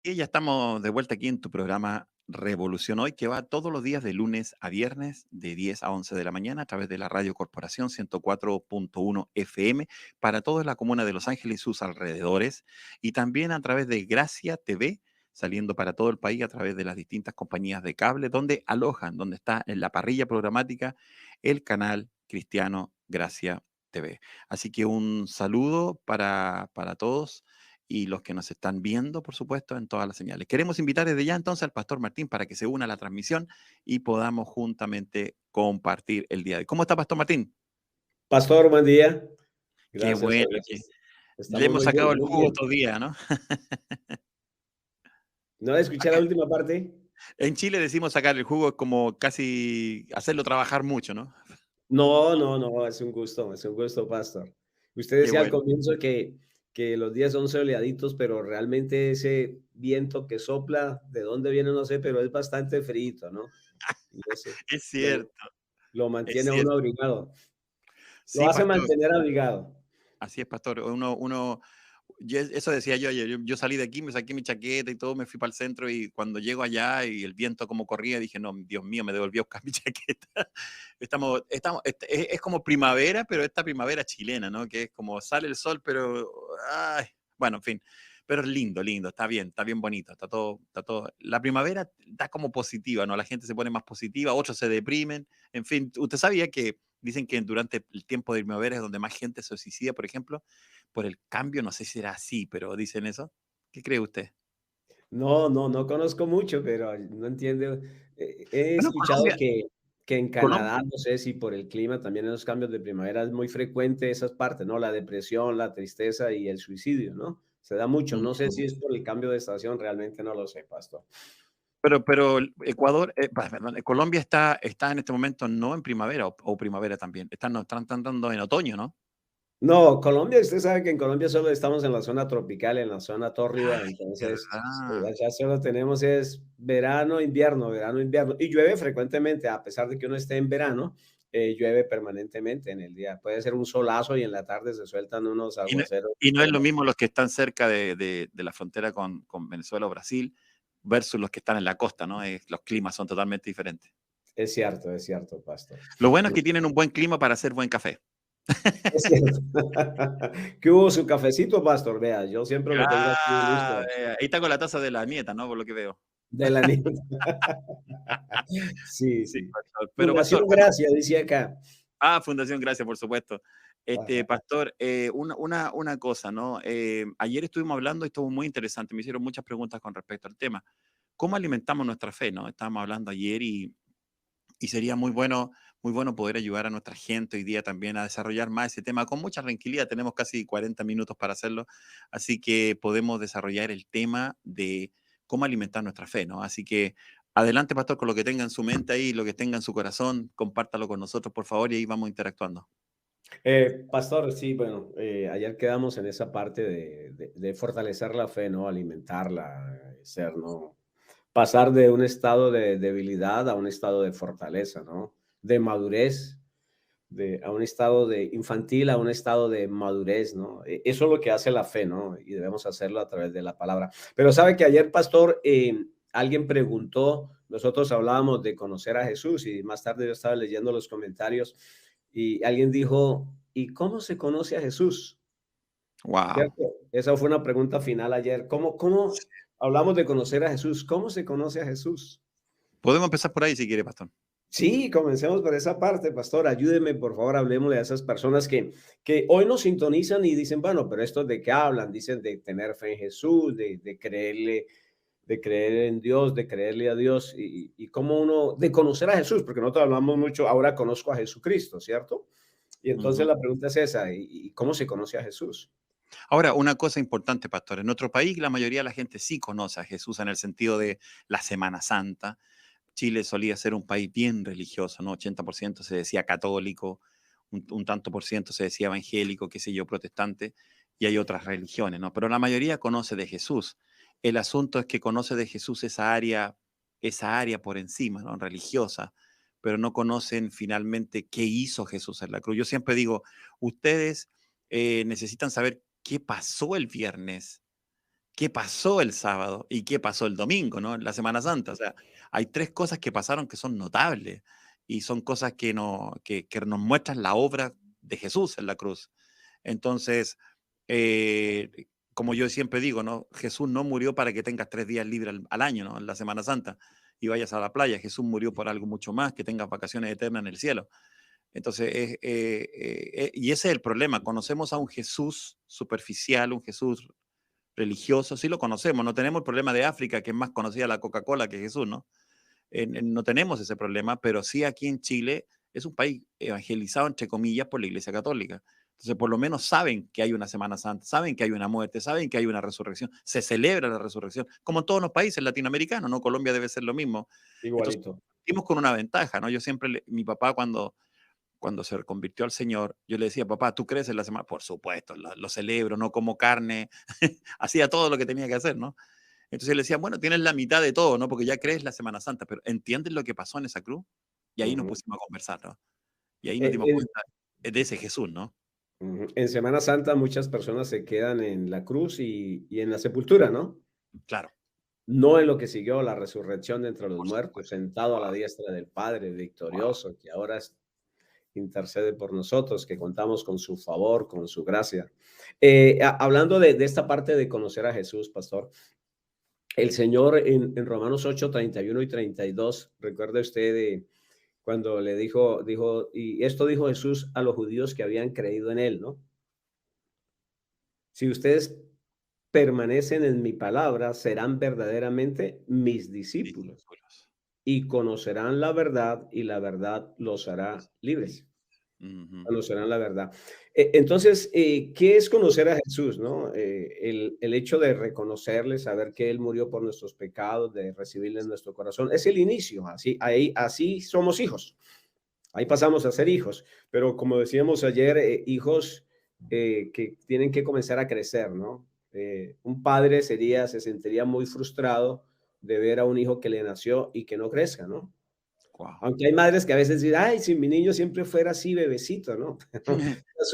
Y ya estamos de vuelta aquí en tu programa Revolución Hoy, que va todos los días de lunes a viernes, de 10 a 11 de la mañana, a través de la Radio Corporación 104.1 FM, para toda la comuna de Los Ángeles y sus alrededores, y también a través de Gracia TV, saliendo para todo el país a través de las distintas compañías de cable, donde alojan, donde está en la parrilla programática el canal cristiano Gracia TV. Así que un saludo para todos y los que nos están viendo, por supuesto, en todas las señales. Queremos invitar desde ya entonces al Pastor Martín para que se una a la transmisión y podamos juntamente compartir el día de hoy. ¿Cómo está, Pastor Martín? Pastor, buen día. Qué Gracias a bueno Dios. que le Estamos hemos muy bien, sacado el muy jugo bien. estos días, ¿no? ¿No escuché la Acá última parte? en Chile decimos sacar el jugo es como casi hacerlo trabajar mucho, ¿no? No, no, no, es un gusto, Pastor. Usted Qué decía al bueno. comienzo que los días son soleaditos, pero realmente ese viento que sopla, de dónde viene no sé, pero es bastante frío, ¿no? Y eso Es lo, cierto, lo es mantiene a uno cierto. abrigado. Lo Sí, hace pastor. mantener abrigado. Así es, pastor. Eso decía yo ayer. Yo salí de aquí, me saqué mi chaqueta y todo, me fui para el centro y cuando llego allá y el viento como corría, dije, no, Dios mío, me devolví a buscar mi chaqueta. Es como primavera, pero esta primavera chilena, ¿no? Que es como sale el sol, pero, ay, bueno, en fin. Pero es lindo, lindo, está bien bonito, está todo. La primavera está como positiva, ¿no? La gente se pone más positiva, otros se deprimen. En fin, ¿usted sabía que dicen que durante el tiempo de primavera es donde más gente se suicida, por ejemplo? Por el cambio, no sé si será así, pero dicen eso. ¿Qué cree usted? No, no, no conozco mucho, pero no entiendo. He Bueno, escuchado que en Colombia, Canadá, no sé si por el clima, también en los cambios de primavera es muy frecuente esas partes, ¿no? La depresión, la tristeza y el suicidio, ¿no? Se da mucho. No sé ujú. si es por el cambio de estación, realmente no lo sé, pastor. Pero el Ecuador, perdón, Colombia está en este momento no en primavera o primavera también. Están dando en otoño, ¿no? No, Colombia, usted sabe que en Colombia solo estamos en la zona tropical, en la zona tórrida, Ay, entonces verdad. allá solo tenemos es verano, invierno, verano, invierno, y llueve frecuentemente, a pesar de que uno esté en verano, llueve permanentemente en el día. Puede ser un solazo y en la tarde se sueltan unos Y no, aguaceros y no es lo tremendos. mismo los que están cerca de la frontera con Venezuela o Brasil versus los que están en la costa, ¿no? Los climas son totalmente diferentes. Es cierto, pastor. Lo bueno es que tienen un buen clima para hacer buen café. Es cierto. ¿Qué hubo su cafecito, pastor? Vea, yo siempre lo tengo aquí Ah, listo, ahí está con la taza de la nieta, ¿no? Por lo que veo. de la niña. Sí, Sí, sí. pastor. Pero Fundación pastor, bueno, Gracia, dice acá. Fundación Gracias, por supuesto. Ajá. Pastor, una cosa, ¿no? Ayer estuvimos hablando y estuvo muy interesante. Me hicieron muchas preguntas con respecto al tema. ¿Cómo alimentamos nuestra fe, no? Estábamos hablando ayer y sería muy bueno poder ayudar a nuestra gente hoy día también a desarrollar más ese tema con mucha tranquilidad. Tenemos casi 40 minutos para hacerlo, así que podemos desarrollar el tema de cómo alimentar nuestra fe, ¿no? Así que adelante, pastor, con lo que tenga en su mente ahí, lo que tenga en su corazón, compártalo con nosotros, por favor, y ahí vamos interactuando. Pastor, sí, bueno, ayer quedamos en esa parte de fortalecer la fe, ¿no? Alimentarla, ser, ¿no? Pasar de un estado de debilidad a un estado de fortaleza, ¿no? De madurez, a un estado de infantil a un estado de madurez, ¿no? Eso es lo que hace la fe, ¿no? Y debemos hacerlo a través de la palabra. Pero sabe que ayer, pastor, alguien preguntó, nosotros hablábamos de conocer a Jesús y más tarde yo estaba leyendo los comentarios y alguien dijo, ¿y cómo se conoce a Jesús? Wow. ¿Cierto? Esa fue una pregunta final ayer. ¿Cómo hablamos de conocer a Jesús? ¿Cómo se conoce a Jesús? Podemos empezar por ahí si quiere, pastor. Sí, comencemos por esa parte, pastor. Ayúdeme, por favor, hablemosle a esas personas que hoy nos sintonizan y dicen, bueno, pero ¿estos de qué hablan? Dicen de tener fe en Jesús, de creerle, de creer en Dios, de creerle a Dios y cómo uno, de conocer a Jesús, porque nosotros hablamos mucho, ahora conozco a Jesucristo, ¿cierto? Y entonces Ujú. la pregunta es esa, ¿y cómo se conoce a Jesús? Ahora, una cosa importante, pastor. En nuestro país, la mayoría de la gente sí conoce a Jesús en el sentido de la Semana Santa. Chile solía ser un país bien religioso, ¿no? 80% se decía católico, un tanto por ciento se decía evangélico, qué sé yo, protestante, y hay otras religiones, ¿no? Pero la mayoría conoce de Jesús. El asunto es que conoce de Jesús esa área por encima, ¿no? Religiosa, pero no conocen finalmente qué hizo Jesús en la cruz. Yo siempre digo, ustedes necesitan saber qué pasó el viernes, qué pasó el sábado y qué pasó el domingo, ¿no? En la Semana Santa. O sea, hay tres cosas que pasaron que son notables y son cosas que nos muestran la obra de Jesús en la cruz. Entonces, eh, como yo siempre digo, ¿no? Jesús no murió para que tengas 3 días libres al año, ¿no? En la Semana Santa y vayas a la playa. Jesús murió por algo mucho más, que tengas vacaciones eternas en el cielo. Entonces, y ese es el problema. Conocemos a un Jesús superficial, un Jesús religioso, sí lo conocemos. No tenemos el problema de África, que es más conocida la Coca-Cola que Jesús, ¿no? No tenemos ese problema, pero sí aquí en Chile es un país evangelizado, entre comillas, por la Iglesia Católica. Entonces, por lo menos saben que hay una Semana Santa, saben que hay una muerte, saben que hay una resurrección, se celebra la resurrección, como en todos los países latinoamericanos, ¿no? Colombia debe ser lo mismo. Entonces, Igualito. partimos con una ventaja, ¿no? Yo siempre, mi papá cuando se convirtió al Señor, yo le decía, papá, ¿tú crees en la semana? Por supuesto, lo celebro, no como carne, hacía todo lo que tenía que hacer, ¿no? Entonces le decía, bueno, tienes la mitad de todo, ¿no? Porque ya crees la Semana Santa, pero ¿entiendes lo que pasó en esa cruz? Y ahí nos Ujú. pusimos a conversar, ¿no? Y ahí nos En, dimos en- cuenta de ese Jesús, ¿no? ujú. En Semana Santa muchas personas se quedan en la cruz y en la sepultura, ¿no? Claro, No en lo que siguió la resurrección de entre los por muertos, supuesto. sentado a la Wow, diestra del Padre, wow. victorioso, que ahora intercede por nosotros, que contamos con su favor, con su gracia. Hablando de esta parte de conocer a Jesús, pastor, el Señor en Romanos 8, 31 y 32, recuerda usted cuando le dijo, y esto dijo Jesús a los judíos que habían creído en él, ¿no? Si ustedes permanecen en mi palabra, serán verdaderamente mis discípulos Discípulos. y conocerán la verdad y la verdad los hará libres. Ujú. Conocerán la verdad. Entonces, ¿qué es conocer a Jesús, no? El hecho de reconocerle, saber que Él murió por nuestros pecados, de recibirle en nuestro corazón, es el inicio. Así somos hijos. Ahí pasamos a ser hijos. Pero como decíamos ayer, hijos que tienen que comenzar a crecer, ¿no? Un padre se sentiría muy frustrado de ver a un hijo que le nació y que no crezca, ¿no? Wow. Aunque hay madres que a veces dicen, ay, si mi niño siempre fuera así, bebecito, ¿no? Se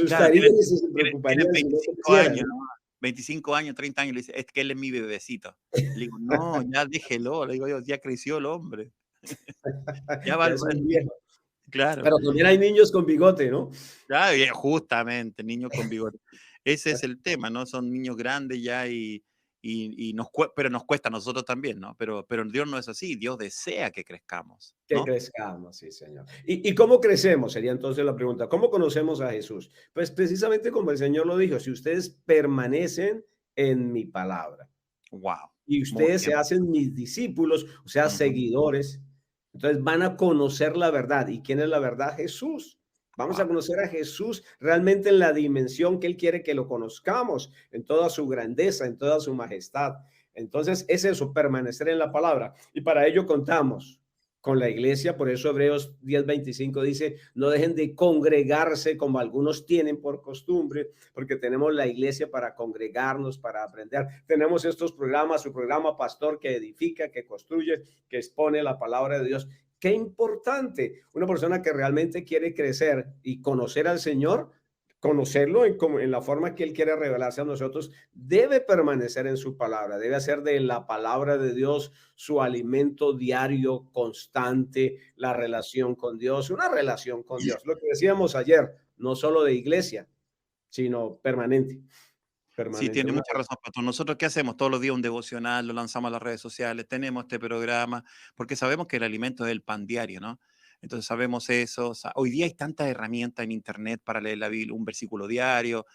Claro, asustarían y se tienen preocuparían si no 25 creciera, años, ¿no? ¿no? 25 años, 30 años, le dice, es que él es mi bebecito. Le digo, no, ya déjelo, le digo yo, ya creció el hombre, ya va Ya al es un jardín. viejo. Claro. Pero también hay niños con bigote, ¿no? Claro, y justamente, niños con bigote. Ese es el tema, ¿no? Son niños grandes ya y pero nos cuesta a nosotros también, ¿no? Pero Dios no es así, Dios desea que crezcamos, Que ¿no? crezcamos, sí, Señor. ¿Y cómo crecemos? Sería entonces la pregunta. ¿Cómo conocemos a Jesús? Pues precisamente como el Señor lo dijo, si ustedes permanecen en mi palabra Wow, y muy ustedes se bien. hacen mis discípulos, o sea, Ujú. seguidores, entonces van a conocer la verdad. ¿Y quién es la verdad? Jesús. Vamos a Guau, conocer a Jesús realmente en la dimensión que Él quiere que lo conozcamos, en toda su grandeza, en toda su majestad. Entonces es eso, permanecer en la palabra. Y para ello contamos con la iglesia, por eso Hebreos 10:25 dice, no dejen de congregarse como algunos tienen por costumbre, porque tenemos la iglesia para congregarnos, para aprender. Tenemos estos programas, su programa Pastor que edifica, que construye, que expone la palabra de Dios. Qué importante, una persona que realmente quiere crecer y conocer al Señor, conocerlo en la forma que Él quiere revelarse a nosotros, debe permanecer en su palabra, debe hacer de la palabra de Dios su alimento diario, constante, la relación con Dios, una relación con Dios. Lo que decíamos ayer, no solo de iglesia, sino permanente, sí, permanente. tiene mucha razón, pastor. Nosotros, ¿qué hacemos? Todos los días un devocional, lo lanzamos a las redes sociales, tenemos este programa, porque sabemos que el alimento es el pan diario, ¿no? Entonces sabemos eso. Hoy día hay tantas herramientas en internet para leer la Biblia, un versículo diario.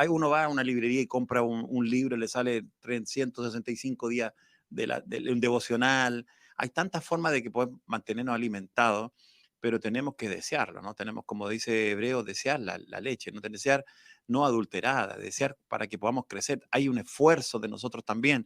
Uno va a una librería y compra un libro, le sale 365 días de un devocional. Hay tantas formas de que podemos mantenernos alimentados, pero tenemos que desearlo, ¿no? Tenemos, como dice Hebreo, desear la leche, ¿no? Desear no adulterada, desear para que podamos crecer. Hay un esfuerzo de nosotros también.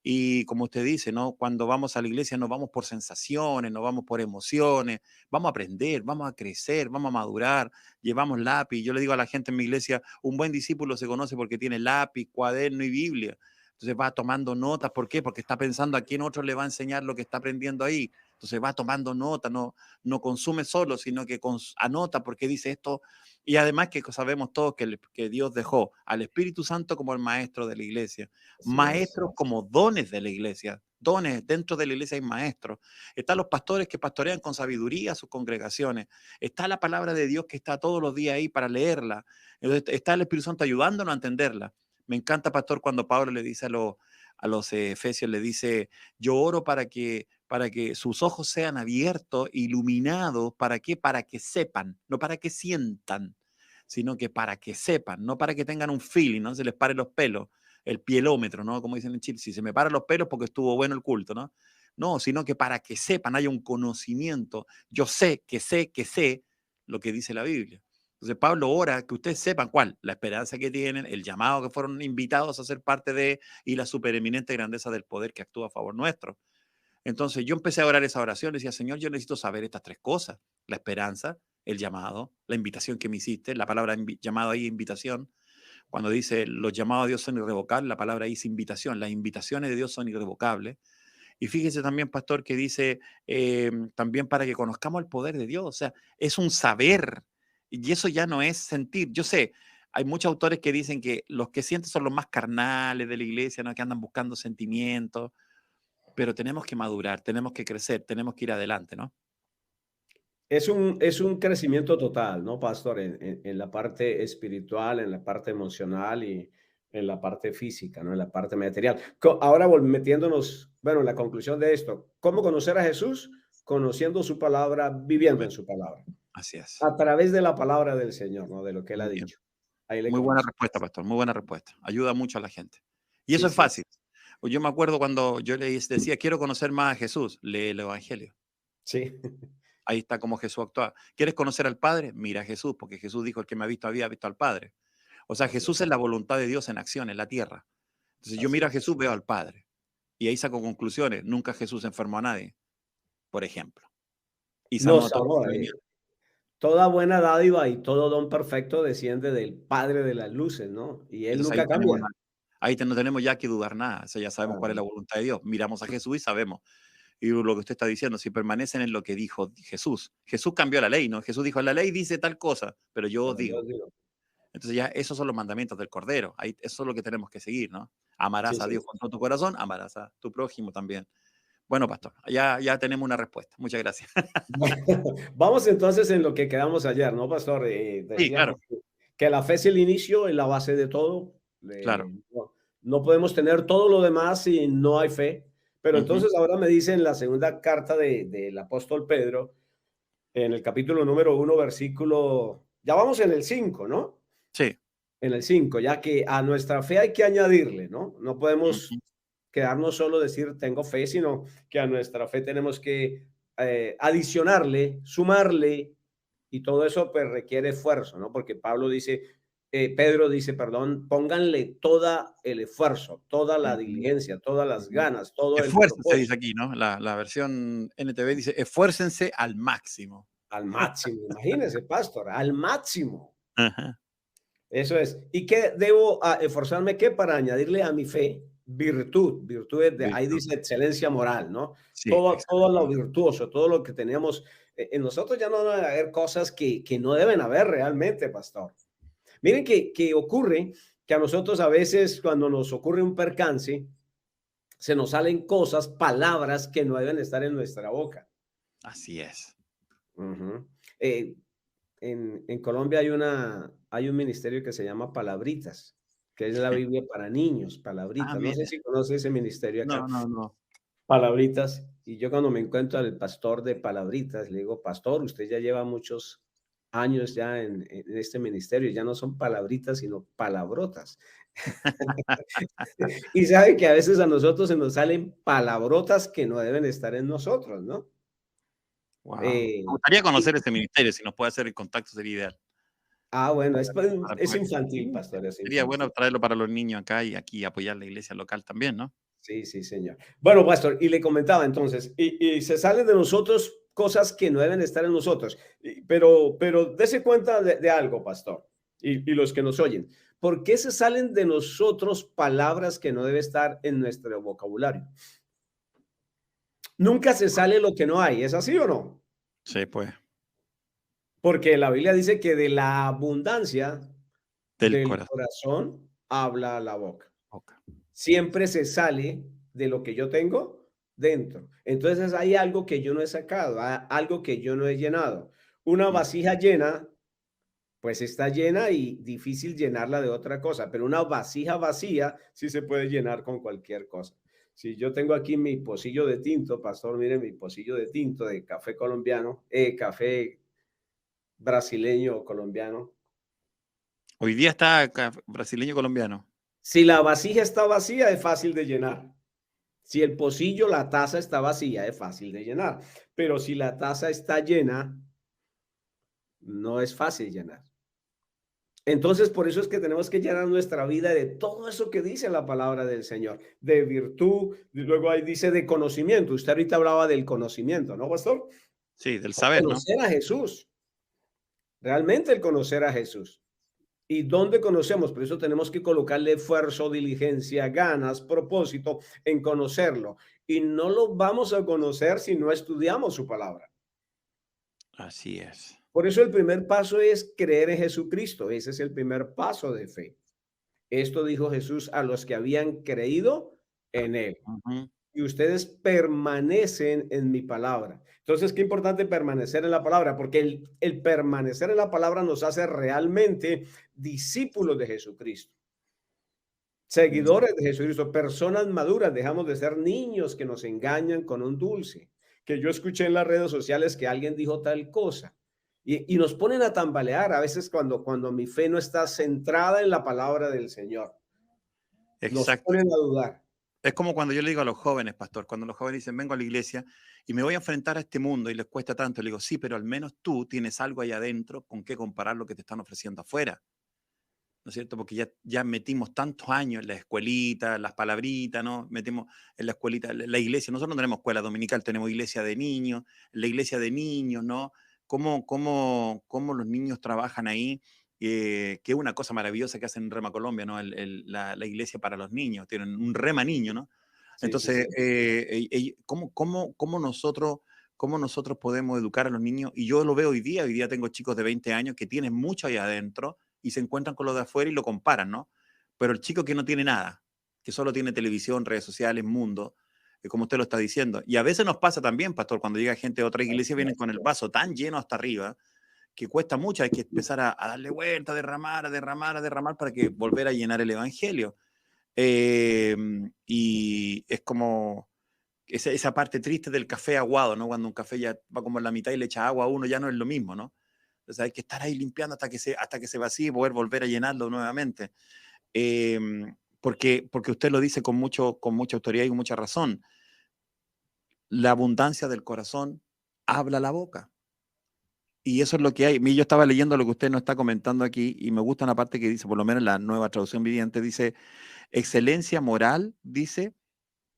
Y como usted dice, ¿no? Cuando vamos a la iglesia no vamos por sensaciones, no vamos por emociones, vamos a aprender, vamos a crecer, vamos a madurar, llevamos lápiz. Yo le digo a la gente en mi iglesia, un buen discípulo se conoce porque tiene lápiz, cuaderno y Biblia. Entonces va tomando notas. ¿Por qué? Porque está pensando a quién otro le va a enseñar lo que está aprendiendo ahí. Entonces va tomando notas, no consume solo, sino que anota porque dice esto. Y además que sabemos todos que Dios dejó al Espíritu Santo como el maestro de la iglesia, Así es. maestros como dones de la iglesia, dones dentro de la iglesia hay maestros. Están los pastores que pastorean con sabiduría sus congregaciones. Está la palabra de Dios que está todos los días ahí para leerla. Entonces, está el Espíritu Santo ayudándonos a entenderla. Me encanta, pastor, cuando Pablo le dice a los efesios, le dice, yo oro para que sus ojos sean abiertos, iluminados, ¿para qué? Para que sepan, no para que sientan, sino que para que sepan, no para que tengan un feeling, no se les pare los pelos, el pielómetro, ¿no? Como dicen en Chile, si se me paran los pelos porque estuvo bueno el culto, ¿no? No, sino que para que sepan, haya un conocimiento. Yo sé lo que dice la Biblia. Entonces Pablo ora que ustedes sepan cuál, la esperanza que tienen, el llamado que fueron invitados a ser parte de y la supereminente grandeza del poder que actúa a favor nuestro. Entonces yo empecé a orar esa oración, decía, Señor, yo necesito saber estas tres cosas, la esperanza, el llamado, la invitación que me hiciste, la palabra llamado ahí invitación, cuando dice los llamados de Dios son irrevocables, la palabra ahí es invitación, las invitaciones de Dios son irrevocables. Y fíjese también, pastor, que dice también para que conozcamos el poder de Dios, o sea, es un saber, y eso ya no es sentir. Yo sé, hay muchos autores que dicen que los que sienten son los más carnales de la iglesia, ¿no? Que andan buscando sentimientos, pero tenemos que madurar, tenemos que crecer, tenemos que ir adelante, ¿no? Es un crecimiento total, ¿no, pastor? En la parte espiritual, en la parte emocional y en la parte física, ¿no? En la parte material. Ahora metiéndonos, bueno, en la conclusión de esto, ¿cómo conocer a Jesús? Conociendo su palabra, viviendo Amén. en su palabra. Así es. A través de la palabra del Señor, ¿no? De lo que Él ha Muy bien. dicho. Ahí le Muy buena conoce. respuesta, pastor. Muy buena respuesta. Ayuda mucho a la gente. Y eso Sí, es sí. fácil. Pues yo me acuerdo cuando yo le decía, quiero conocer más a Jesús, lee el Evangelio. Sí. Ahí está como Jesús actuaba. ¿Quieres conocer al Padre? Mira a Jesús, porque Jesús dijo, el que me ha visto había visto al Padre. O sea, Así Jesús es. es la voluntad de Dios en acción, en la tierra. Entonces yo Así miro a es. Jesús, veo al Padre. Y ahí saco conclusiones. Nunca Jesús enfermó a nadie, por ejemplo. Y sanó a Nos todos los amó. que venían. Toda buena dádiva y todo don perfecto desciende del Padre de las luces, ¿no? Y Él Entonces nunca cambia. no tenemos ya que dudar nada. O sea, ya sabemos cuál es la Ajá. voluntad de Dios. Miramos a Jesús y sabemos. Y lo que usted está diciendo, si permanecen en lo que dijo Jesús. Jesús cambió la ley, ¿no? Jesús dijo, la ley dice tal cosa, pero yo os Pero yo digo. digo, Entonces ya esos son los mandamientos del Cordero. Ahí, eso es lo que tenemos que seguir, ¿no? sí, Amarás a sí. Dios con todo tu corazón, amarás a tu prójimo también. Bueno, pastor, ya tenemos una respuesta. Muchas gracias. Bueno, vamos entonces en lo que quedamos ayer, ¿no, pastor? Sí, claro, Decíamos que la fe es el inicio y la base de todo. claro. No podemos tener todo lo demás si no hay fe. Pero Ujú. entonces ahora me dice en la segunda carta del apóstol Pedro, en el capítulo número 1, versículo, ya vamos en el 5, ¿no? Sí. En el 5, ya que a nuestra fe hay que añadirle, ¿no? No podemos Ujú. quedarnos solo decir tengo fe, sino que a nuestra fe tenemos que adicionarle, sumarle, y todo eso pues requiere esfuerzo, ¿no? Porque Pedro dice, perdón, pónganle toda el esfuerzo, toda la Ujú. diligencia, todas las Ujú. ganas, todo el Esfuércense, dice propósito aquí, ¿no? La versión NTV dice, esfuércense al máximo. al máximo. Imagínense, pastor, al máximo. Ajá. Eso es. ¿Y qué debo esforzarme? ¿Qué? Para añadirle a mi fe virtud. Virtud, ahí Virtud. dice excelencia moral, ¿no? Sí, Todo lo excelente. virtuoso, todo lo que tenemos. En nosotros ya no deben haber cosas que no deben haber realmente, pastor. Miren que ocurre que a nosotros a veces cuando nos ocurre un percance, se nos salen cosas, palabras que no deben estar en nuestra boca. Así es. Ujú. Eh, en Colombia hay un ministerio que se llama Palabritas, que es la Biblia para niños, Ah, Palabritas. No sé mire. si conoce ese ministerio acá, No, no, no. Palabritas. Y yo cuando me encuentro al pastor de Palabritas, le digo, pastor, usted ya lleva muchos años ya en este ministerio, ya no son palabritas, sino palabrotas. Y sabe que a veces a nosotros se nos salen palabrotas que no deben estar en nosotros, ¿no? Wow. Me Eh, gustaría y conocer ese ministerio, si nos puede hacer el contacto sería ideal. bueno, Para es poder infantil, sí, pastor, es sería bueno infantil. traerlo para los niños acá y aquí apoyar la iglesia local también, ¿no? Sí, sí, señor. Bueno, pastor, y le comentaba entonces, y se salen de nosotros cosas que no deben estar en nosotros, pero dése cuenta de algo, pastor, y los que nos oyen. ¿Por qué se salen de nosotros palabras que no debe estar en nuestro vocabulario? Nunca se sale lo que no hay, ¿es así o no? Sí, pues, Porque la Biblia dice que de la abundancia del del corazón. corazón habla la boca. Boca. Siempre se sale de lo que yo tengo dentro. Entonces hay algo que yo no he sacado, algo que yo no he llenado. Una Mm. vasija llena, pues está llena y difícil llenarla de otra cosa, pero una vasija vacía sí se puede llenar con cualquier cosa. Si yo tengo aquí mi pocillo de tinto, pastor, mire mi pocillo de tinto de café colombiano, café brasileño o colombiano. Hoy día está brasileño colombiano. Si la vasija está vacía, es fácil de llenar. Si el pocillo, la taza está vacía, es fácil de llenar. Pero si la taza está llena, no es fácil llenar. Entonces, por eso es que tenemos que llenar nuestra vida de todo eso que dice la palabra del Señor, de virtud, y luego ahí dice de conocimiento. Usted ahorita hablaba del conocimiento, ¿no, pastor? Sí, del saber, ¿no? Conocer a Jesús, realmente el conocer a Jesús. ¿Y dónde conocemos? Por eso tenemos que colocarle esfuerzo, diligencia, ganas, propósito en conocerlo. Y no lo vamos a conocer si no estudiamos su palabra. Así es. Por eso el primer paso es creer en Jesucristo. Ese es el primer paso de fe. Esto dijo Jesús a los que habían creído en él. Ujú. Y ustedes permanecen en mi palabra. Entonces, qué importante permanecer en la palabra, porque el permanecer en la palabra nos hace realmente discípulos de Jesucristo, Ya. seguidores de Jesucristo, personas maduras. Dejamos de ser niños que nos engañan con un dulce. Que yo escuché en las redes sociales que alguien dijo tal cosa. Y nos ponen a tambalear a veces cuando mi fe no está centrada en la palabra del Señor. Nos Exacto. ponen a dudar. Es como cuando yo le digo a los jóvenes, pastor, cuando los jóvenes dicen, vengo a la iglesia y me voy a enfrentar a este mundo y les cuesta tanto, le digo, sí, pero al menos tú tienes algo ahí adentro con qué comparar lo que te están ofreciendo afuera, ¿no es cierto? Porque ya metimos tantos años en la escuelita, las palabritas, ¿no? Metimos en la escuelita, la iglesia, nosotros no tenemos escuela dominical, tenemos iglesia de niños, la iglesia de niños, ¿no? Cómo los niños trabajan ahí, que es una cosa maravillosa que hacen en Rema Colombia, ¿no? La iglesia para los niños, tienen un Rema niño, ¿no? Sí, sí, sí. Entonces, cómo nosotros podemos educar a los niños? Y yo lo veo hoy día tengo chicos de 20 años que tienen mucho ahí adentro y se encuentran con lo de afuera y lo comparan, ¿no? Pero el chico que no tiene nada, que solo tiene televisión, redes sociales, mundo, como usted lo está diciendo. Y a veces nos pasa también, pastor, cuando llega gente de otra iglesia, Así vienen es. con el vaso tan lleno hasta arriba que cuesta mucho, hay que empezar a darle vuelta, a derramar, a derramar, a derramar para que volver a llenar el evangelio. Eh, y es como esa parte triste del café aguado, ¿no? Cuando un café ya va como en la mitad y le echa agua a uno, ya no es lo mismo, ¿no? Entonces hay que estar ahí limpiando hasta que se vacíe y poder volver a llenarlo nuevamente. Eh, porque usted lo dice con mucha autoridad y con mucha razón. La abundancia del corazón habla la boca. Y eso es lo que hay. Yo estaba leyendo lo que usted nos está comentando aquí y me gusta una parte que dice, por lo menos la nueva traducción viviente, dice, excelencia moral, dice,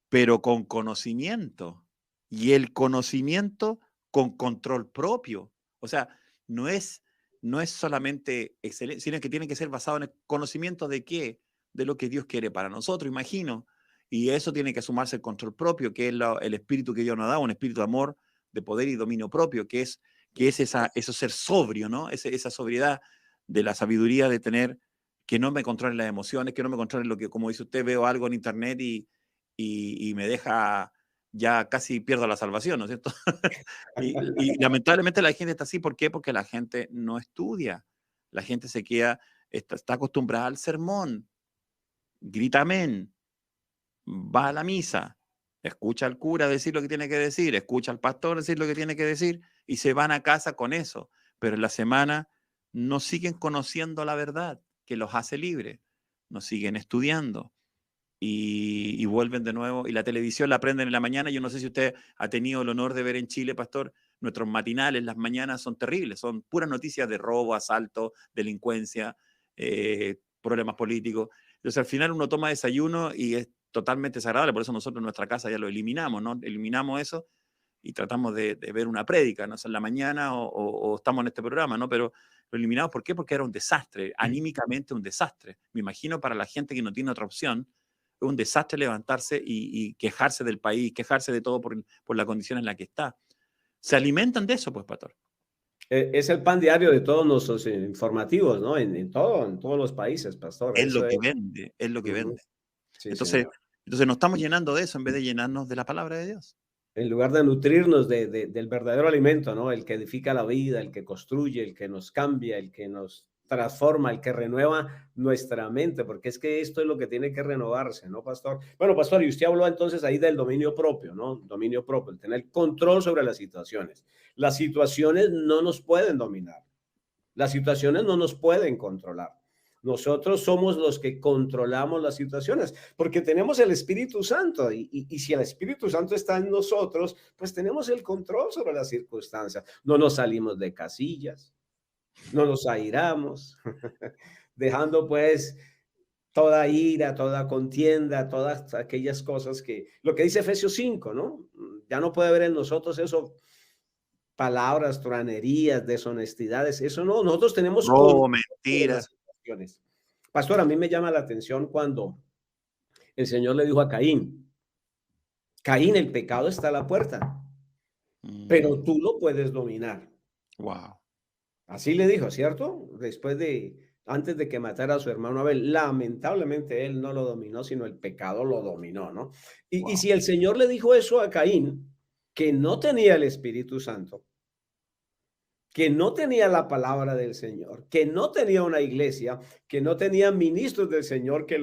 pero con conocimiento. Y el conocimiento con control propio. O sea, no es, no es solamente excelencia, sino que tiene que ser basado en el conocimiento de qué, de lo que Dios quiere para nosotros, imagino. Y eso tiene que sumarse el control propio, que es el espíritu que Dios nos da, un espíritu de amor, de poder y dominio propio, que es eso ser sobrio, ¿no? Esa sobriedad de la sabiduría de tener, que no me controlen las emociones, que no me controlen lo que, como dice usted, veo algo en internet y me deja, ya casi pierdo la salvación, ¿no es cierto? y lamentablemente la gente está así, ¿por qué? Porque la gente no estudia, la gente se queda, está acostumbrada al sermón, grita amén, va a la misa, escucha al cura decir lo que tiene que decir, escucha al pastor decir lo que tiene que decir y se van a casa con eso, pero en la semana no siguen conociendo la verdad que los hace libres, no siguen estudiando y vuelven de nuevo. Y la televisión la prenden en la mañana. Yo no sé si usted ha tenido el honor de ver en Chile, pastor, nuestros matinales, las mañanas son terribles, son puras noticias de robo, asalto, delincuencia, problemas políticos. Entonces al final uno toma desayuno y es totalmente desagradable, por eso nosotros en nuestra casa ya lo eliminamos, ¿no? Eliminamos eso y tratamos de ver una prédica, no sé, en la mañana o estamos en este programa, ¿no? Pero lo eliminamos, ¿por qué? Porque era un desastre, anímicamente un desastre. Me imagino para la gente que no tiene otra opción, es un desastre levantarse y quejarse del país, quejarse de todo por la condición en la que está. Se alimentan de eso, pues, pastor. Es el pan diario de todos nuestros informativos, ¿no? En todo, en todos los países, pastor. Es lo Eso es. que vende, es lo que Ujú. vende. Sí, Entonces, señor. entonces nos estamos llenando de eso en vez de llenarnos de la palabra de Dios. En lugar de nutrirnos del verdadero alimento, ¿no? El que edifica la vida, el que construye, el que nos cambia, el que nos transforma, el que renueva nuestra mente, porque es que esto es lo que tiene que renovarse, ¿no, pastor? Bueno, pastor, y usted habló entonces ahí del dominio propio, ¿no? Dominio propio, el tener control sobre las situaciones. Las situaciones no nos pueden dominar. Las situaciones no nos pueden controlar. Nosotros somos los que controlamos las situaciones, porque tenemos el Espíritu Santo y si el Espíritu Santo está en nosotros, pues tenemos el control sobre las circunstancias. No nos salimos de casillas, no nos airamos, dejando pues toda ira, toda contienda, todas aquellas cosas que, lo que dice Efesios 5, ¿no? Ya no puede haber en nosotros eso, palabras, truanerías, deshonestidades, eso no, nosotros tenemos Robo, control sobre mentira. las situaciones. Pastor, a mí me llama la atención cuando el Señor le dijo a Caín, Caín, el pecado está a la puerta, pero tú lo puedes dominar. Wow, Así le dijo, ¿cierto? Antes de que matara a su hermano Abel, lamentablemente él no lo dominó, sino el pecado lo dominó, ¿no? Y wow. si el Señor le dijo eso a Caín, que no tenía el Espíritu Santo, que no tenía la palabra del Señor, que no tenía una iglesia, que no tenía ministros del Señor que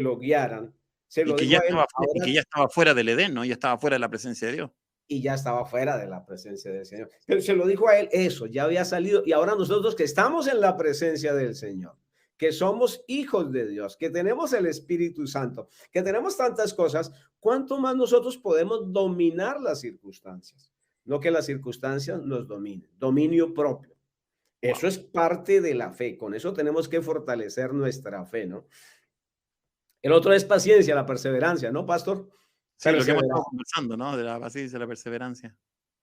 lo guiaran. Se lo dijo a él Y ahora que ya estaba fuera del Edén, ¿no? Ya estaba fuera de la presencia de Dios. y ya estaba fuera de la presencia del Señor. Pero se lo dijo a él eso, ya había salido y ahora nosotros que estamos en la presencia del Señor, que somos hijos de Dios, que tenemos el Espíritu Santo, que tenemos tantas cosas, ¿cuánto más nosotros podemos dominar las circunstancias? No que las circunstancias nos dominen, dominio propio. Eso Wow. es parte de la fe. Con eso tenemos que fortalecer nuestra fe, ¿no? El otro es paciencia, la perseverancia, ¿no, pastor? Sí, lo que hemos Perseverar. estado conversando, ¿no? De la paciencia y la perseverancia.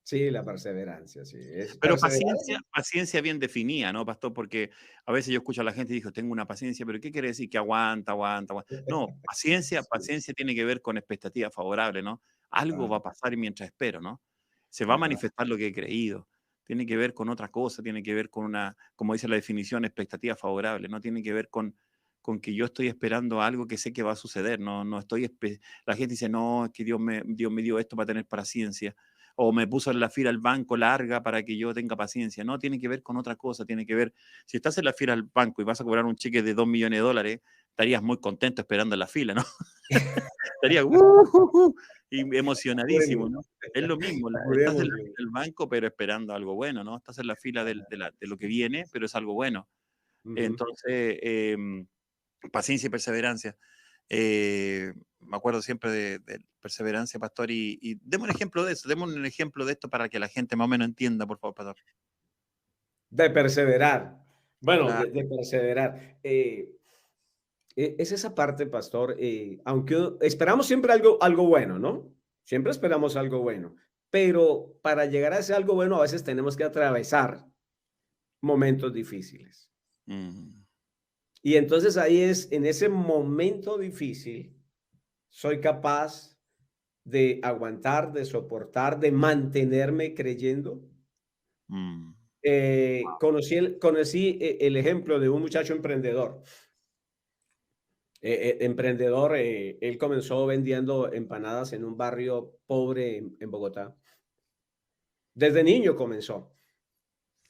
Sí, la perseverancia, sí. Es Pero perseverar. paciencia bien definida, ¿no, pastor? Porque a veces yo escucho a la gente y digo, tengo una paciencia, pero ¿qué quiere decir? Que aguanta, aguanta, aguanta. No, Sí, paciencia tiene que ver con expectativa favorable, ¿no? Algo va a ajá, pasar mientras espero, ¿no? Se va a ajá. manifestar lo que he creído. Tiene que ver con otra cosa, tiene que ver con una, como dice la definición, expectativa favorable, ¿no? Tiene que ver con que yo estoy esperando algo que sé que va a suceder, no, la gente dice, no, es que Dios me dio esto para tener paciencia o me puso en la fila al banco larga para que yo tenga paciencia. No, tiene que ver con otra cosa, tiene que ver, si estás en la fila al banco y vas a cobrar un cheque de 2 millones de dólares, estarías muy contento esperando en la fila, ¿no? Estarías y emocionadísimo, Bueno, ¿no? Es lo mismo, estás en la jurémosle. fila del banco, pero esperando algo bueno, ¿no? Estás en la fila de lo que viene, pero es algo bueno. Ujú. Entonces, paciencia y perseverancia. Me acuerdo siempre de perseverancia, pastor, y demos un ejemplo de eso, demos un ejemplo de esto para que la gente más o menos entienda, por favor, pastor. De perseverar. Bueno, Claro. de perseverar. Es esa parte, pastor, aunque esperamos siempre algo bueno, ¿no? Siempre esperamos algo bueno, pero para llegar a ese algo bueno a veces tenemos que atravesar momentos difíciles. Mm, Y entonces ahí es, en ese momento difícil, soy capaz de aguantar, de soportar, de mantenerme creyendo. mm, Conocí el ejemplo de un muchacho emprendedor. Emprendedor, él comenzó vendiendo empanadas en un barrio pobre en Bogotá. Desde niño comenzó.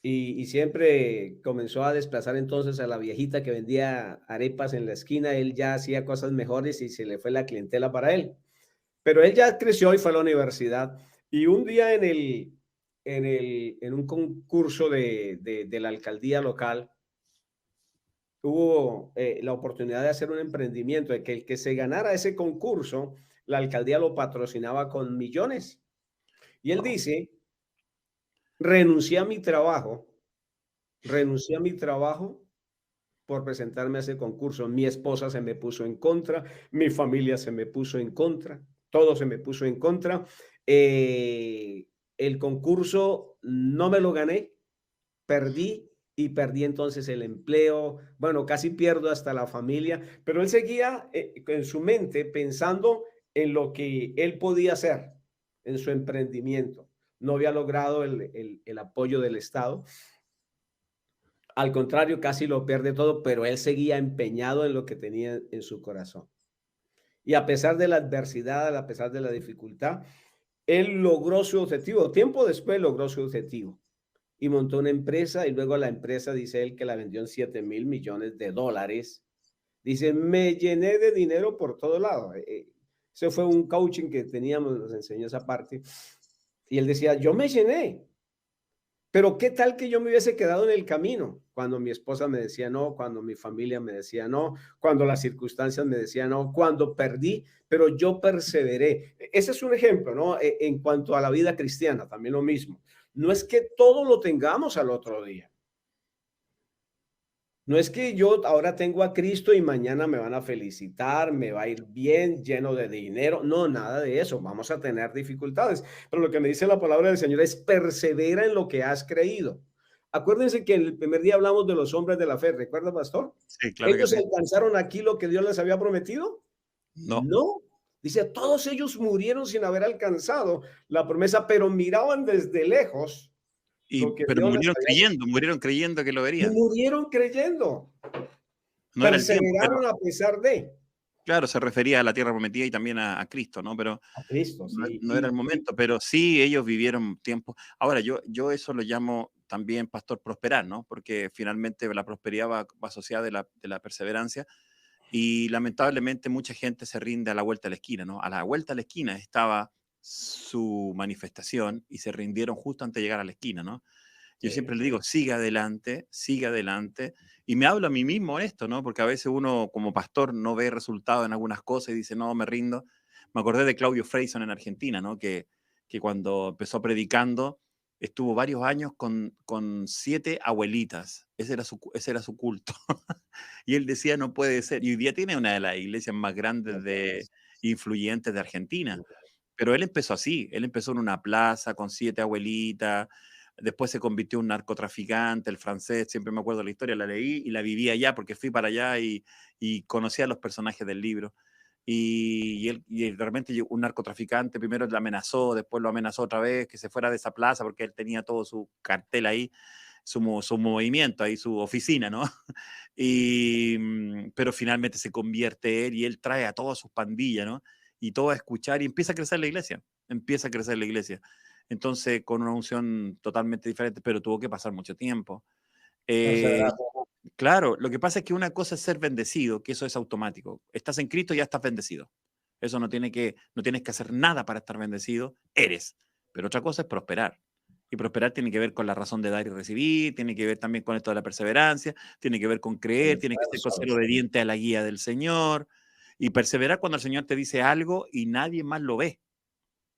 Y siempre comenzó a desplazar entonces a la viejita que vendía arepas en la esquina. Él ya hacía cosas mejores y se le fue la clientela para él. Pero él ya creció y fue a la universidad. Y un día en un concurso de la alcaldía local, hubo la oportunidad de hacer un emprendimiento, de que el que se ganara ese concurso, la alcaldía lo patrocinaba con millones. Y él wow, dice, renuncié a mi trabajo, renuncié a mi trabajo por presentarme a ese concurso. Mi esposa se me puso en contra, mi familia se me puso en contra. todo se me puso en contra. El concurso no me lo gané, perdí y perdí entonces el empleo. Bueno, casi pierdo hasta la familia, pero él seguía en su mente pensando en lo que él podía hacer en su emprendimiento. No había logrado el apoyo del Estado. Al contrario, casi lo pierde todo, pero él seguía empeñado en lo que tenía en su corazón. Y a pesar de la adversidad, a pesar de la dificultad, él logró su objetivo. Tiempo después logró su objetivo y montó una empresa y luego la empresa dice él que la vendió en 7.000 millones de dólares. Dice, me llené de dinero por todo lado. Ese fue un coaching que teníamos, nos enseñó esa parte. Y él decía, yo me llené, pero qué tal que yo me hubiese quedado en el camino cuando mi esposa me decía no, cuando mi familia me decía no, cuando las circunstancias me decían no, cuando perdí, pero yo perseveré. Ese es un ejemplo, ¿no? En cuanto a la vida cristiana, también lo mismo. No es que todo lo tengamos al otro día. No es que yo ahora tengo a Cristo y mañana me van a felicitar, me va a ir bien, lleno de dinero. No, nada de eso. Vamos a tener dificultades. Pero lo que me dice la palabra del Señor es persevera en lo que has creído. Acuérdense que en el primer día hablamos de los hombres de la fe. ¿Recuerda, pastor? Sí, claro que ¿Ellos sí. alcanzaron aquí lo que Dios les había prometido? No. No. Dice, todos ellos murieron sin haber alcanzado la promesa, pero miraban desde lejos lo que Pero Dios les había dicho. murieron creyendo que lo Y verían. murieron creyendo. No era el tiempo, pero Perseveraron a pesar de. claro, se refería a la tierra prometida y también a Cristo, ¿no? Pero A Cristo, no, sí. no era el momento, pero sí ellos vivieron tiempo. Ahora, yo eso lo llamo también, pastor, prosperar, ¿no? Porque finalmente la prosperidad va asociada de la perseverancia y lamentablemente mucha gente se rinde a la vuelta de la esquina, ¿no? A la vuelta de la esquina estaba su manifestación y se rindieron justo antes de llegar a la esquina, ¿no? Yo siempre Sí. le digo, sigue adelante. Y me hablo a mí mismo esto, ¿no? Porque a veces uno como pastor no ve resultados en algunas cosas y dice, no, me rindo. Me acordé de Claudio Freyson en Argentina, ¿no? Que cuando empezó predicando, estuvo varios años con 7 abuelitas. Ese era su culto. Y él decía, no puede ser. Y hoy día tiene una de las iglesias más grandes de influyentes de Argentina. Pero él empezó así, él empezó en una plaza con 7 abuelitas, después se convirtió en un narcotraficante, el francés, siempre me acuerdo de la historia, la leí y la viví allá porque fui para allá y conocí a los personajes del libro. Y de repente un narcotraficante primero le amenazó, después lo amenazó otra vez, que se fuera de esa plaza porque él tenía todo su cartel ahí, su movimiento ahí, su oficina, ¿no? Pero finalmente se convierte él y él trae a todas sus pandillas, ¿no? Y todo a escuchar y empieza a crecer la iglesia, empieza a crecer la iglesia. Entonces, con una unción totalmente diferente, pero tuvo que pasar mucho tiempo. Eh, Perseverar. claro, lo que pasa es que una cosa es ser bendecido, que eso es automático. Estás en Cristo y ya estás bendecido. Eso no tienes que hacer nada para estar bendecido, eres. Pero otra cosa es prosperar. Y prosperar tiene que ver con la razón de dar y recibir, tiene que ver también con esto de la perseverancia, tiene que ver con El creer, tiene que ser con esfuerzo, ser sí. obediente a la guía del Señor y perseverar cuando el Señor te dice algo y nadie más lo ve.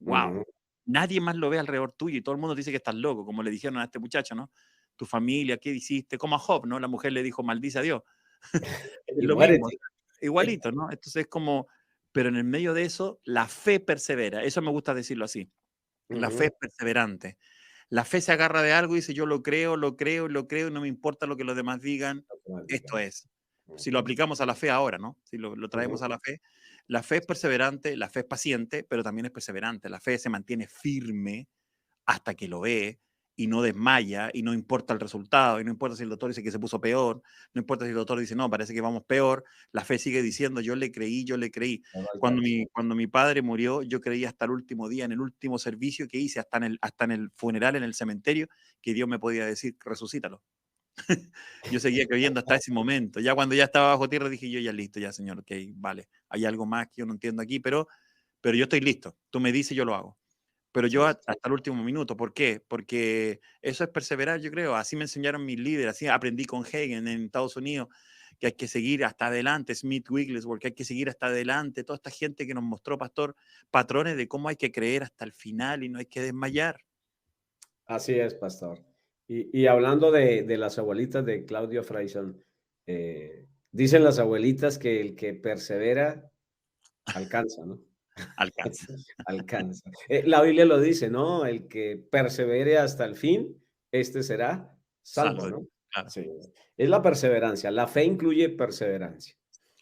¡Wow! Ujú. Nadie más lo ve alrededor tuyo y todo el mundo dice que estás loco, como le dijeron a este muchacho, ¿no? Tu familia, ¿qué hiciste? Como a Job, ¿no? La mujer le dijo, maldice a Dios. Es Y lo mismo, muérete. igualito, ¿no? Entonces es como, pero en el medio de eso, la fe persevera. Eso me gusta decirlo así. La fe es Ujú. perseverante. La fe se agarra de algo y dice, yo lo creo, lo creo, lo creo, y no me importa lo que los demás digan, Lo que más esto digan. es. Si lo Ujú. aplicamos a la fe ahora, ¿no? Si lo traemos Ujú. a la fe es perseverante, la fe es paciente, pero también es perseverante. La fe se mantiene firme hasta que lo ve y no desmaya y no importa el resultado y no importa si el doctor dice que se puso peor, no importa si el doctor dice no, parece que vamos peor, la fe sigue diciendo yo le creí, yo le creí. No lo alcanzo. Cuando mi padre murió, yo creí hasta el último día, en el último servicio que hice, hasta en el funeral, en el cementerio, que Dios me podía decir, resucítalo. Yo seguía creyendo hasta ese momento. Ya cuando ya estaba bajo tierra dije yo, ya listo, ya señor, ok, vale, hay algo más que yo no entiendo aquí, pero yo estoy listo. Tú me dices, yo lo hago. Pero yo Sí. hasta el último minuto, ¿por qué? Porque eso es perseverar, yo creo. Así me enseñaron mis líderes, así aprendí con Hagen en Estados Unidos, que hay que seguir hasta adelante, Smith Wigglesworth, que hay que seguir hasta adelante, toda esta gente que nos mostró, pastor, patrones de cómo hay que creer hasta el final y no hay que desmayar. Así es, pastor. Y hablando de las abuelitas de Claudio Freyson, dicen las abuelitas que el que persevera alcanza, ¿no? alcanza. Alcanza. La Biblia lo dice, ¿no? El que persevere hasta el fin, este será salvo, Salvo, ¿no? claro, Sí, es la perseverancia. La fe incluye perseverancia.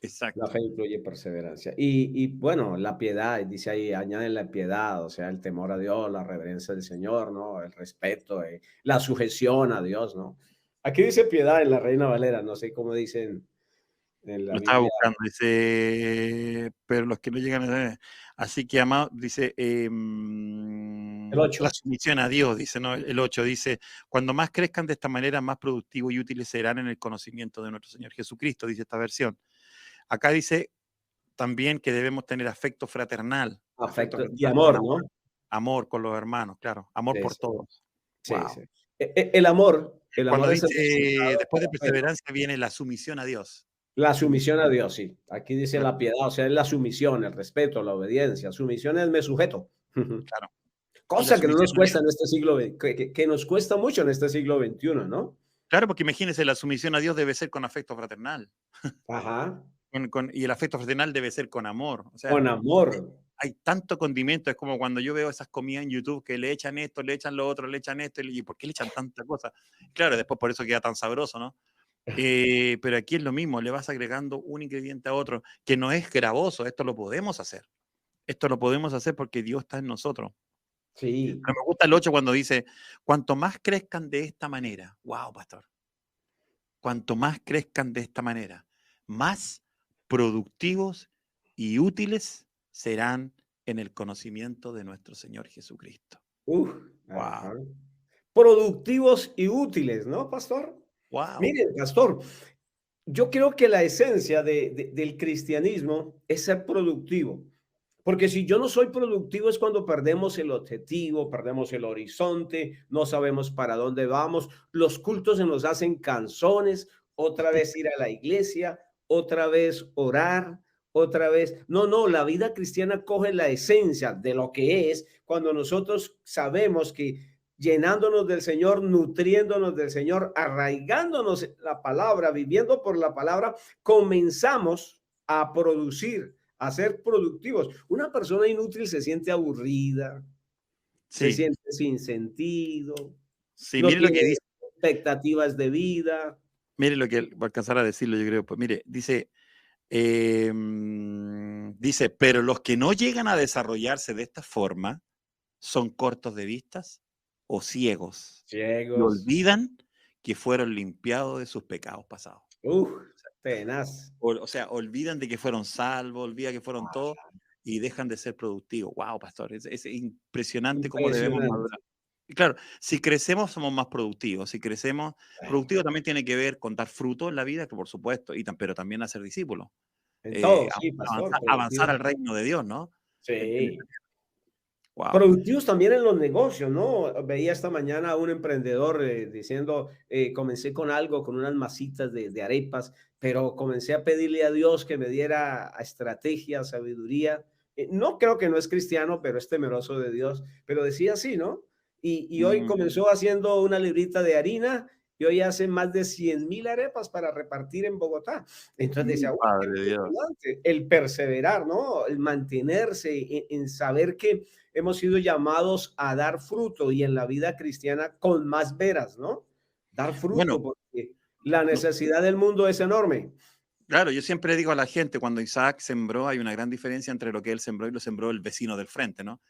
La exacto. fe incluye perseverancia. Y bueno, la piedad, dice ahí, añade la piedad, o sea, el temor a Dios, la reverencia del Señor, ¿no? El respeto, la sujeción a Dios, ¿no? Aquí dice piedad en la Reina Valera, no sé cómo dicen en la Lo estaba Biblia. buscando, dice, pero los que no llegan a... Así que, amado, dice, El la 8. sumisión a Dios, dice, ¿no? El 8 dice, cuando más crezcan de esta manera, más productivos y útiles serán en el conocimiento de nuestro Señor Jesucristo, dice esta versión. Acá dice también que debemos tener afecto Afecto y fraternal con amor, amor, ¿no? amor con los hermanos, claro, amor Sí, por sí, todos. sí, Wow. sí. El amor Cuando es el dice, resultado de después de la fe, ¿no? perseverancia viene la sumisión a Dios. La Sumisión, sumisión a Dios, sí. Aquí dice claro, la piedad, o sea, es la sumisión, el respeto, la obediencia. Sumisión es me sujeto. claro. Y la Cosa que no sumisión nos a Dios. cuesta en este siglo, que nos cuesta mucho en este siglo XXI, ¿no? Claro, porque imagínense, la sumisión a Dios debe ser con afecto fraternal. Ajá, Y el afecto fraternal debe ser con amor. O sea, con amor. hay tanto condimento. Es como cuando yo veo esas comidas en YouTube que le echan esto, le echan lo otro, le echan esto. ¿Y por qué le echan tanta cosa? Claro, después por eso queda tan sabroso, ¿no? Pero aquí es lo mismo, le vas agregando un ingrediente a otro, que no es gravoso. Esto lo podemos hacer. Esto lo podemos hacer porque Dios está en nosotros. Sí. Pero me gusta el 8 cuando dice, cuanto más crezcan de esta manera, wow, pastor, cuanto más crezcan de esta manera, más productivos y útiles serán en el conocimiento de nuestro Señor Jesucristo. Uf, Wow, ajá. Productivos y útiles, ¿no, pastor? wow. Mire, pastor, yo creo que la esencia del cristianismo es ser productivo. Porque si yo no soy productivo es cuando perdemos el objetivo, perdemos el horizonte, no sabemos para dónde vamos, los cultos se nos hacen canzones, otra vez ir a la iglesia, otra vez orar, otra vez. No, no, la vida cristiana coge la esencia de lo que es cuando nosotros sabemos que llenándonos del Señor, nutriéndonos del Señor, arraigándonos en la palabra, viviendo por la palabra, comenzamos a producir, a ser productivos. Una persona inútil se siente aburrida, se Sí, siente sin sentido, sí, no mire lo tiene que dice, expectativas de vida. mire lo que va a alcanzar a decirlo, yo creo. Pues mire, dice, dice, pero los que no llegan a desarrollarse de esta forma son cortos de vistas o ciegos y Ciegos. olvidan que fueron limpiados de sus pecados pasados. Uf, tenaz. O sea, olvidan de que fueron salvos, olvidan que fueron todos y dejan de ser productivos. Wow, pastor, es impresionante cómo debemos Impresionante. madurar. Y claro, si crecemos somos más productivos. Si crecemos, productivo también tiene que ver con dar fruto en la vida, que por supuesto, pero también hacer discípulos. En todo, sí, pastor, Avanzar productivo. al reino de Dios, ¿no? Sí. Wow. Productivos también en los negocios, ¿no? Veía esta mañana a un emprendedor diciendo, comencé con algo, con unas masitas de arepas, pero comencé a pedirle a Dios que me diera estrategia, sabiduría. No creo que no es cristiano, pero es temeroso de Dios. Pero decía así, ¿no? Y hoy comenzó haciendo una librita de harina y hoy hace más de 100,000 arepas para repartir en Bogotá. Entonces decía, uy, qué Padre Dios. impresionante. El perseverar, ¿no? El mantenerse en saber que hemos sido llamados a dar fruto y en la vida cristiana con más veras, ¿no? Dar Bueno, fruto porque la no- necesidad del mundo es enorme. claro, yo siempre digo a la gente, cuando Isaac sembró, hay una gran diferencia entre lo que él sembró y lo sembró el vecino del frente, ¿no?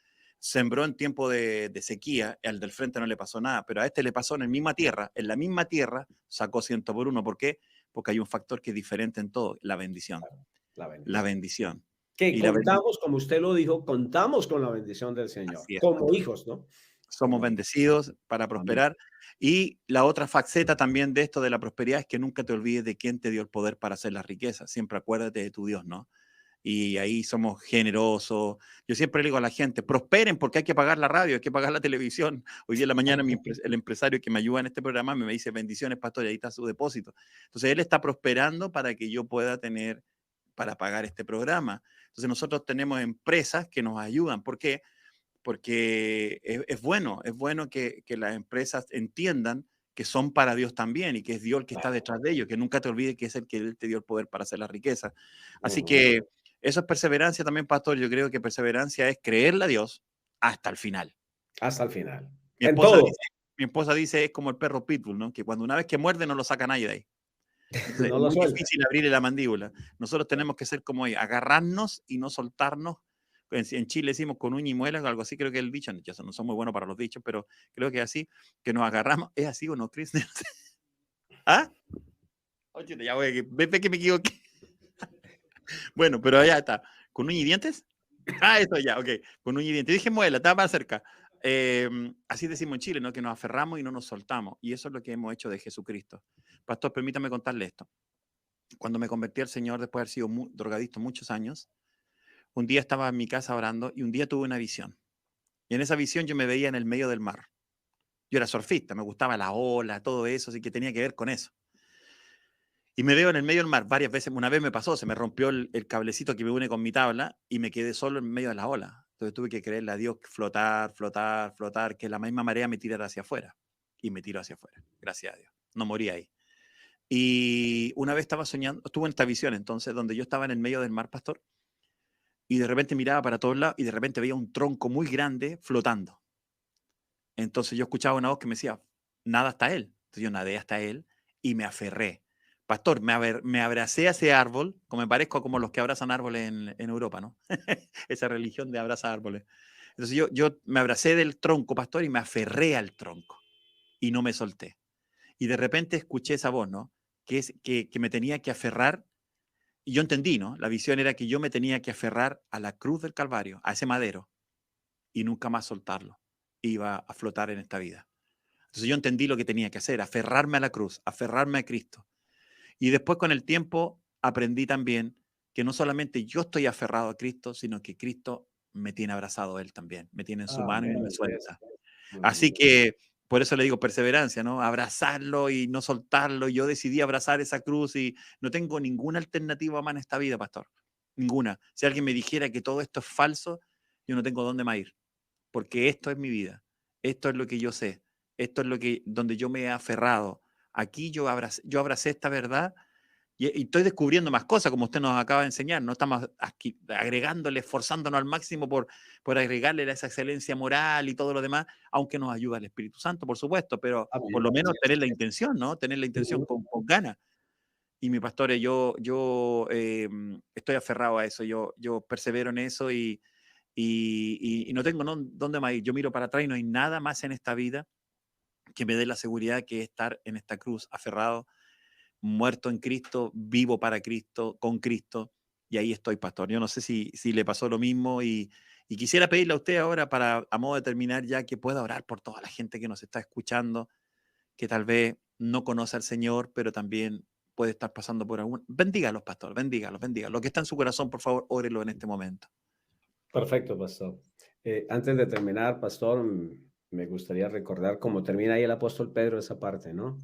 Sembró en tiempo de sequía, al del frente no le pasó nada, pero a este le pasó en la misma tierra sacó ciento por uno. ¿Por qué? Porque hay un factor que es diferente en todo, la bendición. La La bendición. bendición. Que Y la bendición, contamos, como usted lo dijo, contamos con la bendición del Señor, así es, como pastor. hijos, ¿no? Somos Como hijos. bendecidos para Amén. prosperar. Y la otra faceta también de esto de la prosperidad es que nunca te olvides de quién te dio el poder para hacer las riquezas. Siempre acuérdate de tu Dios, ¿no? Y ahí somos generosos. Yo siempre le digo a la gente, prosperen porque hay que pagar la radio, hay que pagar la televisión. Hoy día en la mañana el empresario que me ayuda en este programa me dice, bendiciones, pastor, y ahí está su depósito. Entonces él está prosperando para que yo pueda tener, para pagar este programa. Entonces nosotros tenemos empresas que nos ayudan. ¿Por qué? Porque es bueno que las empresas entiendan que son para Dios también y que es Dios el que está detrás de ellos, que nunca te olvides que es el que Él te dio el poder para hacer la riqueza. Así Ujú. que Eso es perseverancia también, pastor. Yo creo que perseverancia es creerle a Dios hasta el final. Hasta el final. Mi En esposa todo. dice, mi esposa dice es como el perro pitbull, ¿no? Que cuando una vez que muerde no lo saca nadie de ahí. Entonces No es lo muy suelta. difícil abrirle la mandíbula. Nosotros tenemos que ser como ella, agarrarnos y no soltarnos. En Chile decimos con uña y muela, algo así creo que el dicho, yo no soy muy bueno para los dichos, pero creo que es así, que nos agarramos. ¿Es así o no, Chris? ¿Ah? Oye, ya voy, ve que me equivoqué. Bueno, pero allá está. ¿Con uña y dientes? Ah, eso ya, ok. Con uña y dientes. Dije muela, estaba más cerca. Así decimos en Chile, ¿no? Que nos aferramos y no nos soltamos. Y eso es lo que hemos hecho de Jesucristo. Pastor, permítame contarle esto. Cuando me convertí al Señor, después de haber sido drogadicto muchos años, un día estaba en mi casa orando y un día tuve una visión. Y en esa visión yo me veía en el medio del mar. Yo era surfista, me gustaba la ola, todo eso, así que tenía que ver con eso. Y me veo en el medio del mar varias veces. Una vez me pasó, se me rompió el cablecito que me une con mi tabla y me quedé solo en medio de la ola. Entonces tuve que creerle a Dios flotar, flotar, flotar, que la misma marea me tirara hacia afuera. Y me tiró hacia afuera, gracias a Dios. No morí ahí. Y una vez estaba soñando, estuve en esta visión entonces, donde yo estaba en el medio del mar, pastor, y de repente miraba para todos lados y de repente veía un tronco muy grande flotando. Entonces yo escuchaba una voz que me decía, nada hasta él. Entonces yo nadé hasta él y me aferré. Pastor, me abracé a ese árbol, como me parezco a como los que abrazan árboles en Europa, ¿no? Esa religión de abrazar árboles. Entonces yo me abracé del tronco, pastor, y me aferré al tronco y no me solté. Y de repente escuché esa voz, ¿no? Que me tenía que aferrar. Y yo entendí, ¿no? La visión era que yo me tenía que aferrar a la cruz del Calvario, a ese madero, y nunca más soltarlo. Iba a flotar en esta vida. Entonces yo entendí lo que tenía que hacer, aferrarme a la cruz, aferrarme a Cristo. Y después con el tiempo aprendí también que no solamente yo estoy aferrado a Cristo, sino que Cristo me tiene abrazado a Él también, me tiene en su mano y no me Amén. suelta. Así Aleluya. que por eso le digo perseverancia, ¿no? Abrazarlo y no soltarlo. Yo decidí abrazar esa cruz y no tengo ninguna alternativa más en esta vida, pastor. Ninguna. Si alguien me dijera que todo esto es falso, yo no tengo dónde más ir, porque esto es mi vida. Esto es lo que yo sé. Esto es lo que donde yo me he aferrado. Aquí yo abracé esta verdad y estoy descubriendo más cosas, como usted nos acaba de enseñar. No estamos aquí agregándole, esforzándonos al máximo por agregarle esa excelencia moral y todo lo demás, aunque nos ayuda el Espíritu Santo, por supuesto, pero por Amén. lo menos Así tener la es. intención, ¿no? Tener la intención Ujú. con ganas. Y mi pastor, yo estoy aferrado a eso, yo persevero en eso y no tengo dónde más ir. Yo miro para atrás y no hay nada más en esta vida que me dé la seguridad que estar en esta cruz aferrado, muerto en Cristo, vivo para Cristo, con Cristo, y ahí estoy, pastor. Yo no sé si le pasó lo mismo y quisiera pedirle a usted ahora, para a modo de terminar ya, que pueda orar por toda la gente que nos está escuchando, que tal vez no conoce al Señor, pero también puede estar pasando por algún... Bendígalos, pastor, bendígalos, bendígalos. Lo que está en su corazón, por favor, órelo en este momento. Perfecto, pastor. Antes de terminar, pastor, me gustaría recordar cómo termina ahí el apóstol Pedro esa parte, ¿no?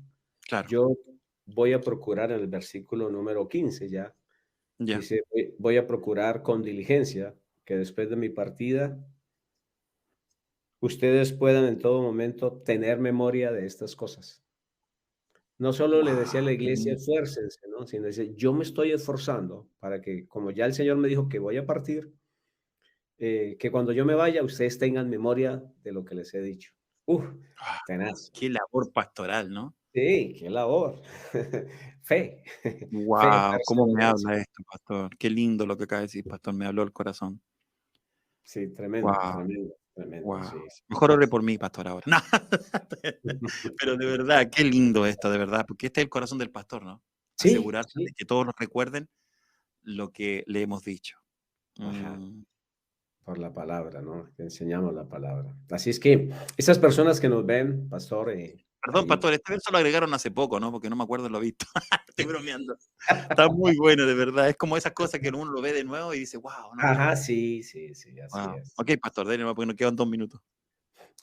Claro, Yo voy a procurar en el versículo número 15 ya, ya. dice, voy a procurar con diligencia que después de mi partida ustedes puedan en todo momento tener memoria de estas cosas. No solo le decía a la Wow, qué iglesia, lindo. esfuércense, ¿no? Sino dice, yo me estoy esforzando para que, como ya el Señor me dijo que voy a partir, que cuando yo me vaya, ustedes tengan memoria de lo que les he dicho. Uf, Ah, tenaz. qué labor pastoral, ¿no? Sí, qué labor. Fe, fe, Wow, cómo me perseverancia. habla esto, pastor. Qué lindo lo que acaba de decir, pastor. Me habló el corazón. Sí, tremendo, Wow, tremendo, tremendo, wow. sí, sí. Mejor ore por mí, pastor, ahora. No. Pero de verdad, qué lindo esto, de verdad, porque este es el corazón del pastor, ¿no? Sí, Asegurarse de sí. que todos nos recuerden lo que le hemos dicho. Ajá, Mm. por la palabra, ¿no? Te enseñamos la palabra. Así es que esas personas que nos ven, pastor, Perdón, ahí. pastor, este verso lo agregaron hace poco, ¿no? Porque no me acuerdo lo visto. Estoy bromeando. Está muy bueno, de verdad. Es como esas cosas que uno lo ve de nuevo y dice, wow, ¿no? Ajá, sí, sí, sí, así Wow. es. Ok, pastor, denle, porque nos quedan 2 minutos.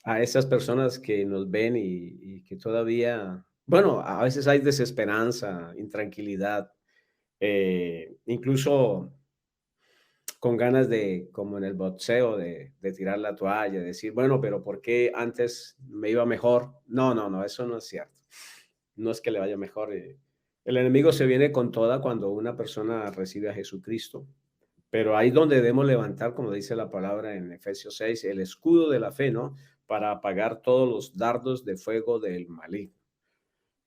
A esas personas que nos ven y que todavía, bueno, a veces hay desesperanza, intranquilidad, incluso con ganas de, como en el boxeo, de tirar la toalla, decir, bueno, pero ¿por qué antes me iba mejor? No, no, no, eso no es cierto. No es que le vaya mejor. El enemigo se viene con toda cuando una persona recibe a Jesucristo, Pero ahí donde debemos levantar, como dice la palabra en Efesios 6, el escudo de la fe, ¿no? Para apagar todos los dardos de fuego del maligno.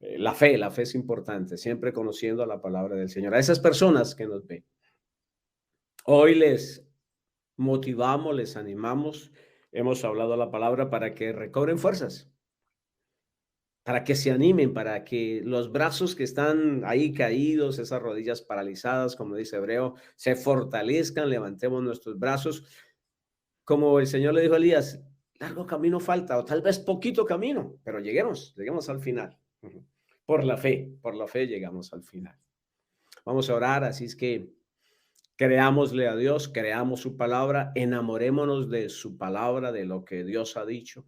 La fe es importante, siempre conociendo la palabra del Señor. A esas personas que nos ven, hoy les motivamos, les animamos, hemos hablado la palabra para que recobren fuerzas, para que se animen, para que los brazos que están ahí caídos, esas rodillas paralizadas, como dice Hebreo, se fortalezcan, levantemos nuestros brazos. Como el Señor le dijo a Elías, largo camino falta, o tal vez poquito camino, pero lleguemos al final. Por la fe llegamos al final. Vamos a orar, así es que creámosle a Dios, creamos su palabra, enamorémonos de su palabra, de lo que Dios ha dicho.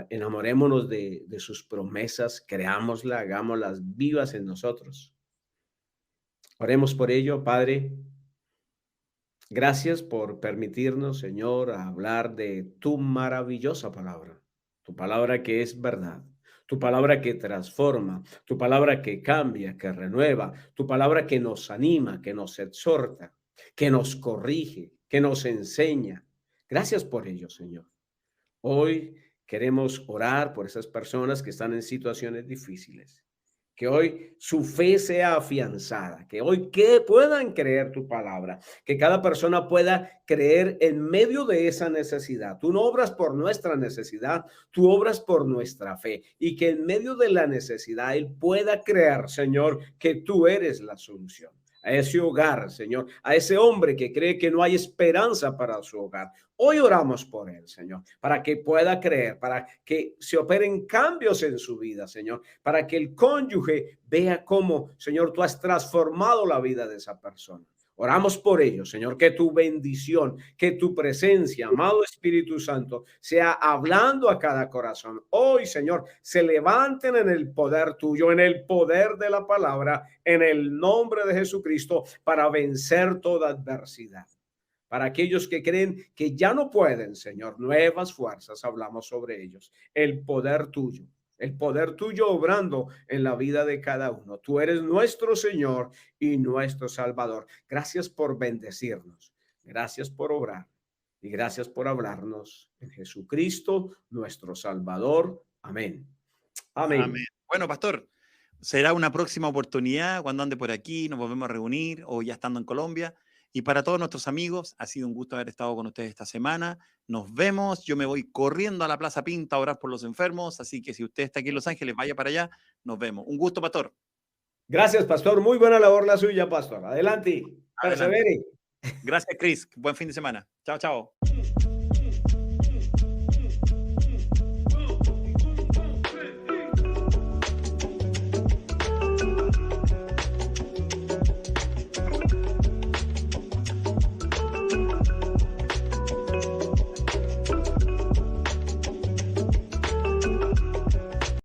Enamorémonos de sus promesas, creámosla, hagámoslas vivas en nosotros. Oremos por ello, Padre. Gracias por permitirnos, Señor, hablar de tu maravillosa palabra, tu palabra que es verdad, tu palabra que transforma, tu palabra que cambia, que renueva, tu palabra que nos anima, que nos exhorta, que nos corrige, que nos enseña. Gracias por ello, Señor. Hoy queremos orar por esas personas que están en situaciones difíciles. Que hoy su fe sea afianzada, que hoy que puedan creer tu palabra, que cada persona pueda creer en medio de esa necesidad. Tú no obras por nuestra necesidad, tú obras por nuestra fe y que en medio de la necesidad él pueda creer, Señor, que tú eres la solución. A ese hogar, Señor, a ese hombre que cree que no hay esperanza para su hogar. Hoy oramos por él, Señor, para que pueda creer, para que se operen cambios en su vida, Señor, para que el cónyuge vea cómo, Señor, tú has transformado la vida de esa persona. Oramos por ello, Señor, que tu bendición, que tu presencia, amado Espíritu Santo, sea hablando a cada corazón. Hoy, Señor, se levanten en el poder tuyo, en el poder de la palabra, en el nombre de Jesucristo, para vencer toda adversidad. Para aquellos que creen que ya no pueden, Señor, nuevas fuerzas, hablamos sobre ellos. El poder tuyo obrando en la vida de cada uno. Tú eres nuestro Señor y nuestro Salvador. Gracias por bendecirnos. Gracias por obrar. Y gracias por hablarnos en Jesucristo, nuestro Salvador. Amén. Amén. Amén. Bueno, pastor, será una próxima oportunidad cuando ande por aquí, nos volvemos a reunir o ya estando en Colombia. Y para todos nuestros amigos, ha sido un gusto haber estado con ustedes esta semana. Nos vemos. Yo me voy corriendo a la Plaza Pinta a orar por los enfermos. Así que si usted está aquí en Los Ángeles, vaya para allá. Nos vemos. Un gusto, pastor. Gracias, pastor. Muy buena labor la suya, pastor. Adelante. Adelante. Persevere. Gracias, Chris. Buen fin de semana. Chao, chao.